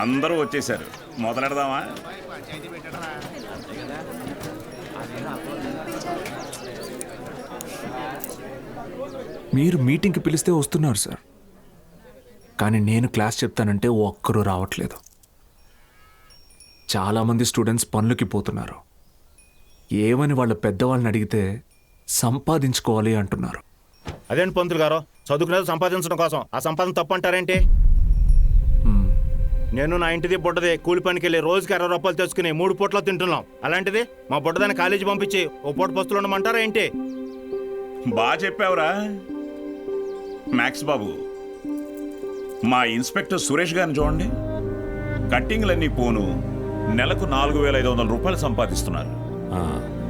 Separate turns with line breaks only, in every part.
అందరూ వచ్చేసారు, మొదలెడదామా?
మీరు మీటింగ్కి పిలిస్తే వస్తున్నారు సార్, కానీ నేను క్లాస్ చెప్తానంటే ఒక్కరూ రావట్లేదు. చాలామంది స్టూడెంట్స్ పనులకి పోతున్నారు. ఏమని వాళ్ళ పెద్దవాళ్ళని అడిగితే సంపాదించుకోవాలి అంటున్నారు.
అదేంటి పంతులు గారు, చదువుకునేది సంపాదించడం కోసం, ఆ సంపాదన తప్పు అంటారేంటి? నేను నా ఇంటిది బుడ్డది కూలి పనికి వెళ్ళి రోజుకి 60 రూపాయలు తెచ్చుకుని 3 పూట్ల తింటున్నాం. అలాంటిది మా బుడ్డదాన్ని కాలేజీ పంపించి ఓ పూట పస్తులు ఉండమంటారా ఏంటి?
బాగా చెప్పావురా మ్యాక్స్ బాబు. మా ఇన్స్పెక్టర్ సురేష్ గారిని చూడండి, కట్టింగ్లన్నీ పోను నెలకు 4,500 రూపాయలు సంపాదిస్తున్నారు.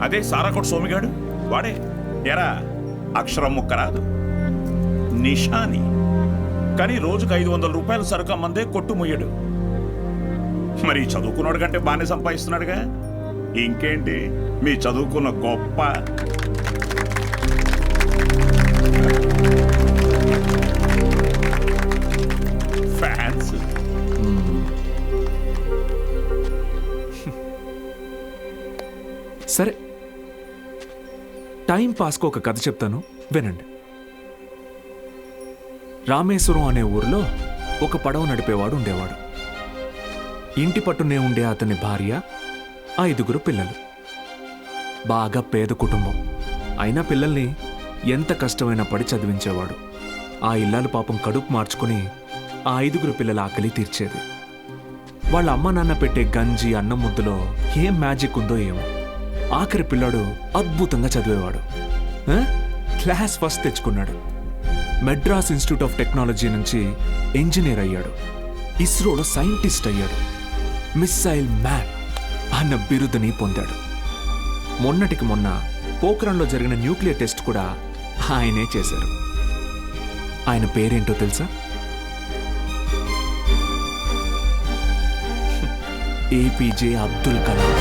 అదే సారాకోట్ సోమిగాడు, వాడే ఎరా అక్షరం ముక్క రాదు, నిషాని, కానీ రోజుకు 500 రూపాయలు సరుకు అమ్మందే కొట్టు ముయ్యడు. మరి చదువుకున్నాడు కంటే బాగానే సంపాదిస్తున్నాడుగా. ఇంకేంటి మీ చదువుకున్న గొప్ప. ఫ్యాన్స్.
సరే, టైం పాస్కు ఒక కథ చెప్తాను, వినండి. రామేశ్వరం అనే ఊరిలో ఒక పడవ నడిపేవాడు ఉండేవాడు. ఇంటి పట్టునే ఉండే అతని భార్య, 5 పిల్లలు. బాగా పేద కుటుంబం అయినా పిల్లల్ని ఎంత కష్టమైనా పడి చదివించేవాడు. ఆ ఇల్లాలు పాపం కడుపు మార్చుకుని ఆ 5 పిల్లల ఆకలి తీర్చేది. వాళ్ళ అమ్మ నాన్న పెట్టే గంజి అన్నం ముద్దలో ఏం మ్యాజిక్ ఉందో ఏమో, ఆఖరి పిల్లాడు అద్భుతంగా చదివేవాడు. క్లాస్ ఫస్ట్ తెచ్చుకున్నాడు. మెడ్రాస్ ఇన్స్టిట్యూట్ ఆఫ్ టెక్నాలజీ నుంచి ఇంజనీర్ అయ్యాడు. ఇస్రోలో సైంటిస్ట్ అయ్యాడు. మిస్సైల్ మ్యాన్ అన్న బిరుదుని పొందాడు. మొన్నటికి మొన్న పోఖ్రాన్లో జరిగిన న్యూక్లియర్ టెస్ట్ కూడా ఆయనే చేశారు. ఆయన పేరేంటో తెలుసా? ఏపీజే అబ్దుల్ కలాం.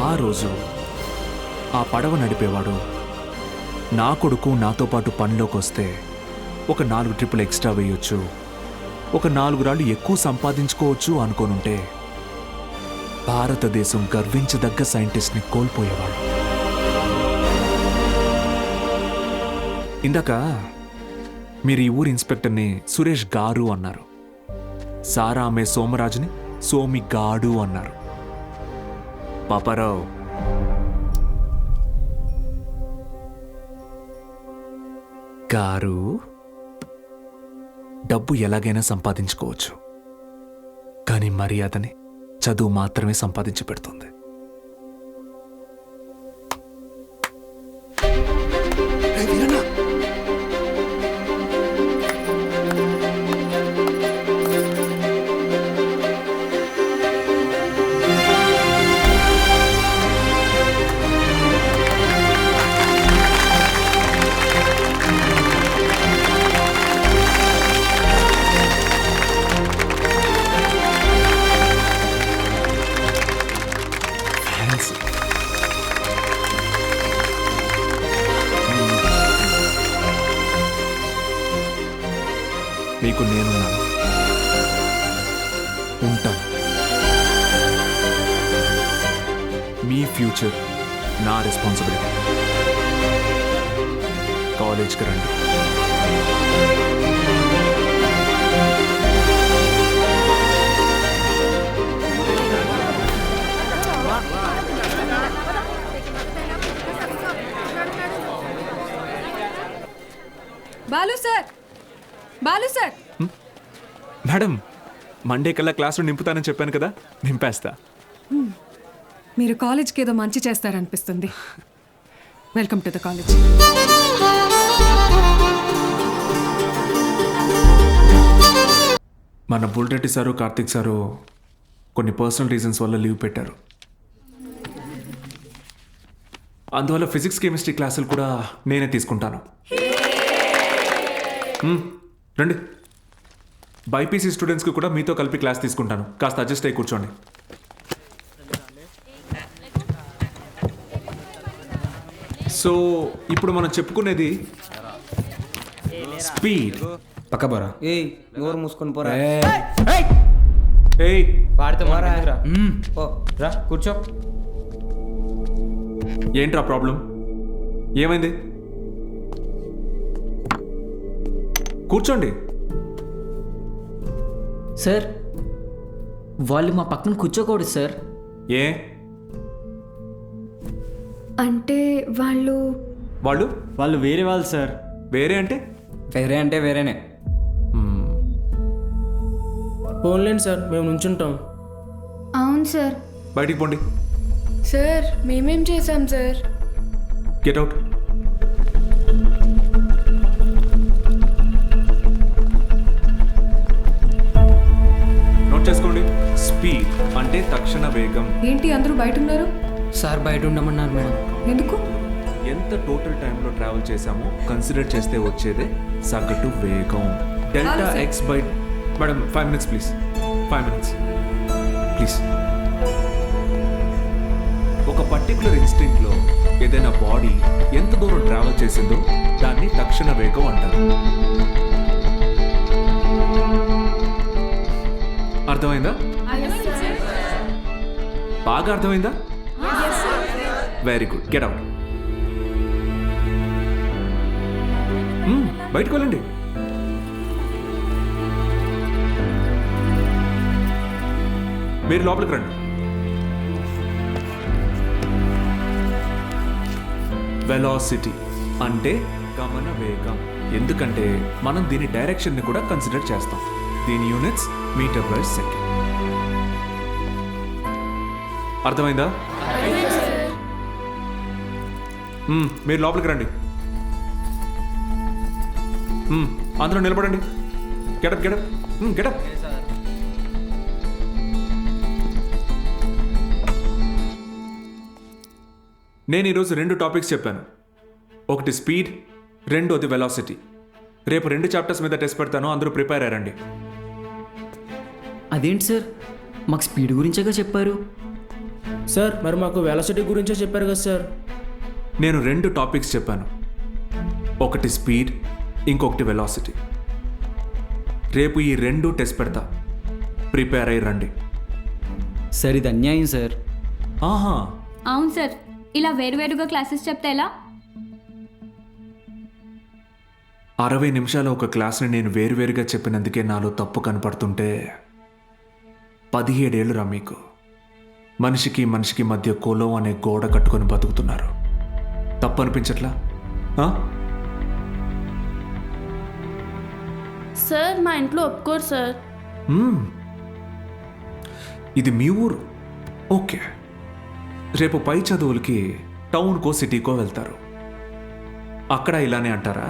ఆ రోజు ఆ పడవ నడిపేవాడు, నా కొడుకు నాతో పాటు పనిలోకి వస్తే ఒక 4 ట్రిప్పులు ఎక్స్ట్రా వేయొచ్చు, ఒక 4 రాళ్ళు ఎక్కువ సంపాదించుకోవచ్చు అనుకోనుంటే భారతదేశం గర్వించదగ్గ సైంటిస్ట్ని కోల్పోయేవాడు. ఇందాక మీరు ఈ ఊరి ఇన్స్పెక్టర్ని సురేష్ గారు అన్నారు. సారా అమ్మే సోమరాజుని సోమి గాడు అన్నారు. పాపారావు, గారు, డబ్బు ఎలాగైనా సంపాదించుకోవచ్చు, కానీ మర్యాదని చదువు మాత్రమే సంపాదించి పెడుతుంది. మీకు నేనున్నాను, ఉంటాను. మీ ఫ్యూచర్ నా రెస్పాన్సిబిలిటీ. కాలేజ్కి రండి.
Balu sir, Balu sir.
Madam, Monday కల్లా క్లాసులు నింపుతానని చెప్పాను కదా, నింపేస్తా.
మీరు కాలేజ్కి ఏదో మంచి చేస్తారనిపిస్తుంది. Welcome to the college.
మన బుల్రెడ్డి సారు, కార్తిక్ సారు కొన్ని పర్సనల్ రీజన్స్ వల్ల లీవ్ పెట్టారు. అందువల్ల ఫిజిక్స్ కెమిస్ట్రీ క్లాసులు కూడా నేనే తీసుకుంటాను. రండి. బైపీసీ స్టూడెంట్స్కి కూడా మీతో కలిపి క్లాస్ తీసుకుంటాను. కాస్త అడ్జస్ట్ అయ్యి కూర్చోండి. సో ఇప్పుడు మనం చెప్పుకునేది స్పీడ్.
పక్క పోరా. ఏయ్ నోరు మూసుకొని పోరా.
ఏయ్
వాడితే మారా. ఓ రా కూర్చో.
ఏంట్రా ప్రాబ్లం? ఏమైంది? కూర్చోండి.
సార్ వాళ్ళు మా పక్కన కూర్చోకూడదు సార్.
ఏ
అంటే వాళ్ళు
వాళ్ళు వేరే వాళ్ళు సార్.
వేరే అంటే?
వేరే అంటే వేరేనే.
ఫోన్లేండి సార్, మేము నుంచుంటాం.
అవును సార్.
బయటికి పోండి.
సార్ మేమేం చేశాం సార్?
Get out. నోట్ చేసుకోండి. స్పీడ్ అంటే తక్షణ వేగం.
ఏంటి అందరూ బయట ఉన్నారు?
సార్ బయట ఉండమన్నారు మేడం.
ఎందుకు?
ఎంత టోటల్ టైంలో ట్రావెల్ చేశామో కన్సిడర్ చేస్తే వచ్చేదే సగటు వేగం. Delta
sir.
X by. Madam 5 minutes please. 5 minutes please. ఒక పర్టికులర్ ఇన్స్టింక్ట్లో ఏదైనా బాడీ ఎంత దూరం ట్రావెల్ చేసిందో దాన్ని తక్షణ వేగం అంటారు. అర్థమైందా? బాగా అర్థమైందా? Very good. Get out. బయటకు వెళ్ళండి. మీరు లోపలికి రండి. వెలాసిటీ అంటే గమన వేగం. ఎందుకంటే మనం దీని డైరెక్షన్ని కూడా కన్సిడర్ చేస్తాం. దీని యూనిట్స్ మీటర్ పర్ సెకండ్. అర్థమైందా? మీరు లోపలికి రండి. అందరూ నిలబడండి. Get up get up get up. నేను ఈరోజు 2 టాపిక్స్ చెప్పాను. ఒకటి స్పీడ్, రెండోది వెలాసిటీ. రేపు 2 చాప్టర్స్ మీద టెస్ట్ పెడతాను. అందరూ ప్రిపేర్ అయ్యారండి.
అదేంటి సార్, మాకు స్పీడ్ గురించేగా చెప్పారు.
సార్ మరి మాకు వెలాసిటీ గురించే చెప్పారు కదా సార్.
నేను 2 టాపిక్స్ చెప్పాను. ఒకటి స్పీడ్, ఇంకొకటి వెలాసిటీ. రేపు ఈ 2 టెస్ట్ పెడతా. ప్రిపేర్ అయ్యి రండి.
సార్ ఇది అన్యాయం సార్.
ఆహా,
అవును సార్, ఇలా వేరువేరుగా క్లాసెస్ చెప్తే ఎలా?
60 నిమిషాల ఒక క్లాస్ని నేను వేరువేరుగా చెప్పినందుకే నాలో తప్పు కనపడుతుంటే 17 ఏళ్ళురా మీకు. మనిషికి మనిషికి మధ్య కులం అనే గోడ కట్టుకొని బతుకుతున్నారు. తప్పు అనిపించట్లా?
సార్ మా ఇంట్లో ఒప్పుకోరు సార్.
ఇది మీ ఊరు, ఓకే. రేపు పై చదువులకి టౌన్కో సిటీకో వెళ్తారు. అక్కడ ఇలానే అంటారా?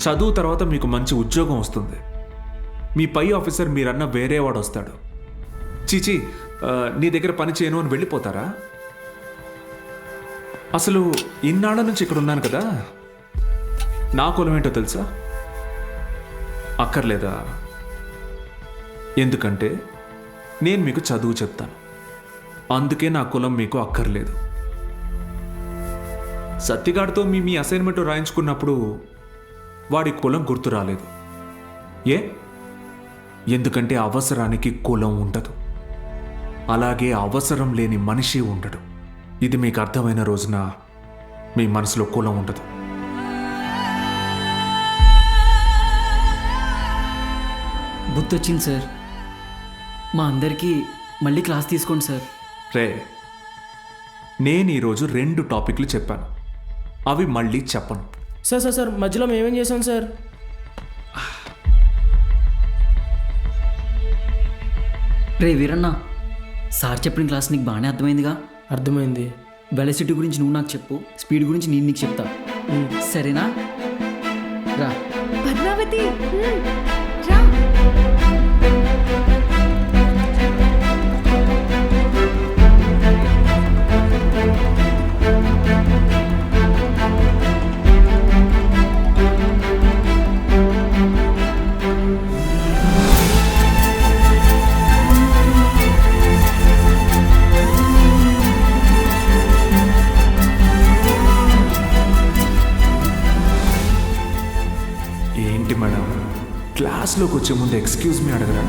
చదువు తర్వాత మీకు మంచి ఉద్యోగం వస్తుంది. మీ పై ఆఫీసర్ మీరన్న వేరేవాడు వస్తాడు. చీచి నీ దగ్గర పని చేయను అని వెళ్ళిపోతారా? అసలు ఇన్నాళ్ళ నుంచి ఇక్కడ ఉన్నాను కదా, నా కులం ఏంటో తెలుసా? అక్కర్లేదా? ఎందుకంటే నేను మీకు చదువు చెప్తాను. అందుకే నా కులం మీకు అక్కర్లేదు. సత్తిగాడితో మీ అసైన్మెంట్ రాయించుకున్నప్పుడు వాడి కులం గుర్తు రాలేదు. ఎందుకంటే అవసరానికి కులం ఉండదు. అలాగే అవసరం లేని మనిషి ఉండడు. ఇది మీకు అర్థమైన రోజున మీ మనసులో కులం ఉండదు.
గుర్తొచ్చింది సార్. మా అందరికీ మళ్ళీ క్లాస్ తీసుకోండి సార్.
రే, నేను ఈరోజు 2 టాపిక్లు చెప్పాను. అవి మళ్ళీ చెప్పను.
సార్ సార్ సార్ మధ్యలో మేమేం చేసాం సార్?
రే వీరన్న, సార్ చెప్పిన క్లాస్ నీకు బాగానే అర్థమైందిగా?
అర్థమైంది.
వెలాసిటీ గురించి నువ్వు నాకు చెప్పు, స్పీడ్ గురించి నేను నీకు చెప్తా. సరేనా? రా.
పద్మావతి రా.
ఏంటి మేడం క్లాస్లోకి వచ్చే ముందు ఎక్స్క్యూజ్ మీ అడగరా?